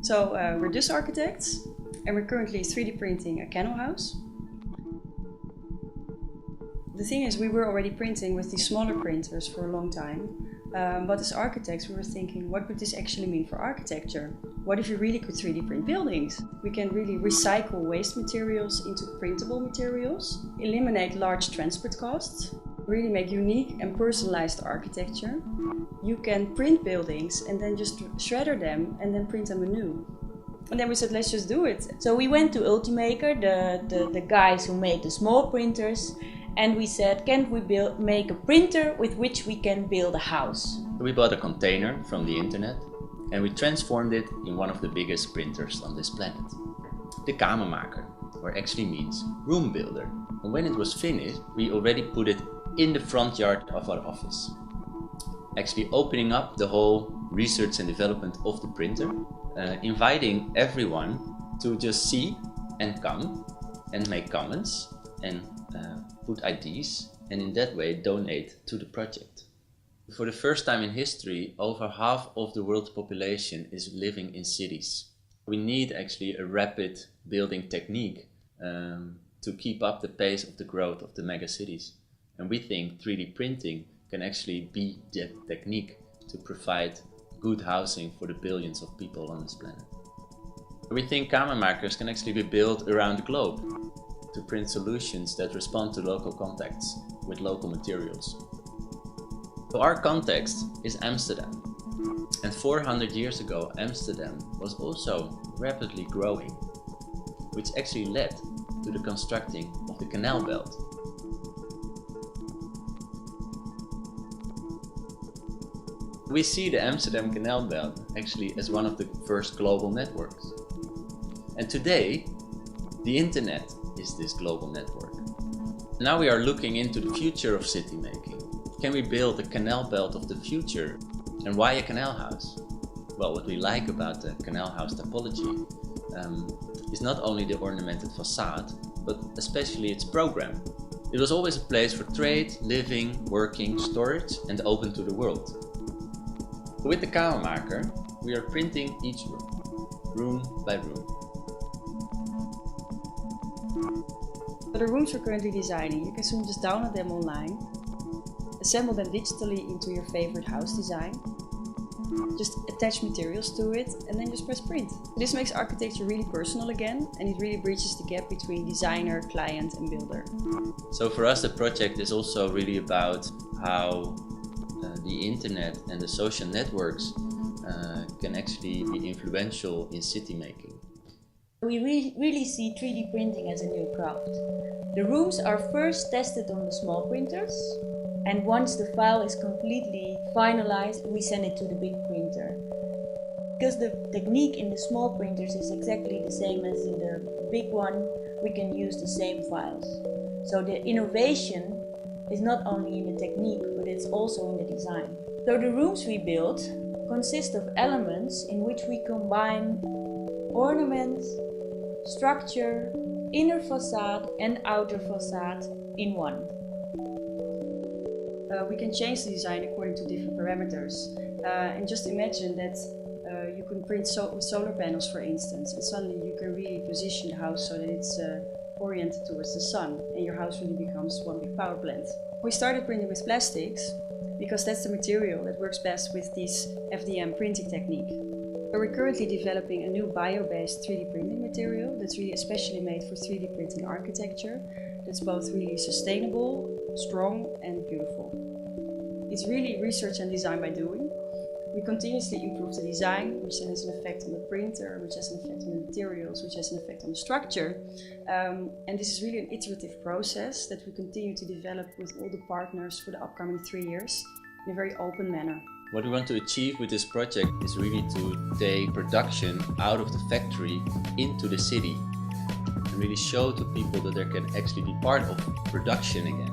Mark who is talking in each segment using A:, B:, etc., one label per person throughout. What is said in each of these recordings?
A: So we're dus architects and we're currently 3D printing a kennel house. The thing is, we were already printing with these smaller printers for a long time, but as architects we were thinking, what would this actually mean for architecture? What if you really could 3D print buildings? We can really recycle waste materials into printable materials, eliminate large transport costs, really make unique and personalized architecture. You can print buildings and then just shredder them and then print them anew. And then we said, let's just do it.
B: So we went to Ultimaker, the guys who made the small printers, and we said, can't we make a printer with which we can build a house?
C: We bought a container from the internet and we transformed it in one of the biggest printers on this planet. The kamermaker, or actually means room builder. And when it was finished, we already put it in the front yard of our office. Actually opening up the whole research and development of the printer, inviting everyone to just see and come and make comments and put ideas, and in that way donate to the project. For the first time in history, over half of the world's population is living in cities. We need actually a rapid building technique to keep up the pace of the growth of the megacities. And we think 3D printing can actually be that technique to provide good housing for the billions of people on this planet. We think kamermakers can actually be built around the globe to print solutions that respond to local contexts with local materials. So our context is Amsterdam. And 400 years ago, Amsterdam was also rapidly growing, which actually led to the constructing of the canal belt. We see the Amsterdam Canal Belt actually as one of the first global networks. And today, the internet is this global network. Now we are looking into the future of city making. Can we build a canal belt of the future? And why a canal house? Well, what we like about the canal house topology is not only the ornamented facade, but especially its program. It was always a place for trade, living, working, storage, and open to the world. With the kamermaker, we are printing each room by room.
A: So the rooms we're currently designing, you can soon just download them online, assemble them digitally into your favorite house design, just attach materials to it, and then just press print. This makes architecture really personal again, and it really bridges the gap between designer, client, and builder.
C: So for us, the project is also really about how the internet and the social networks can actually be influential in city making.
B: We really see 3D printing as a new craft. The rooms are first tested on the small printers, and once the file is completely finalized, we send it to the big printer. Because the technique in the small printers is exactly the same as in the big one, we can use the same files. So the innovation is not only in the technique, but it's also in the design. So the rooms we build consist of elements in which we combine ornament, structure, inner facade and outer facade in one.
A: We can change the design according to different parameters. And just imagine that you can print with solar panels, for instance, and suddenly you can really position the house so that it's oriented towards the sun, and your house really becomes one big power plant. We started printing with plastics because that's the material that works best with this FDM printing technique. We're currently developing a new bio-based 3D printing material that's really especially made for 3D printing architecture, that's both really sustainable, strong and beautiful. It's really research and design by doing. We continuously improve the design, which then has an effect on the printer, which has an effect on the materials, which has an effect on the structure. And this is really an iterative process that we continue to develop with all the partners for the upcoming 3 years in a very open manner.
C: What we want to achieve with this project is really to take production out of the factory into the city and really show to people that they can actually be part of production again.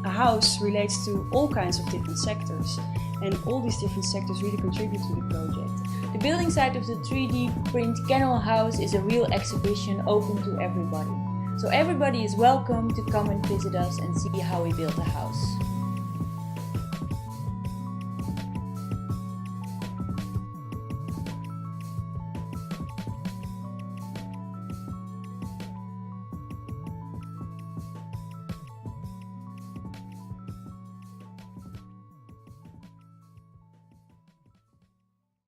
A: A house relates to all kinds of different sectors, and all these different sectors really contribute to the project.
B: The building site of the 3D print kennel house is a real exhibition open to everybody. So everybody is welcome to come and visit us and see how we build a house.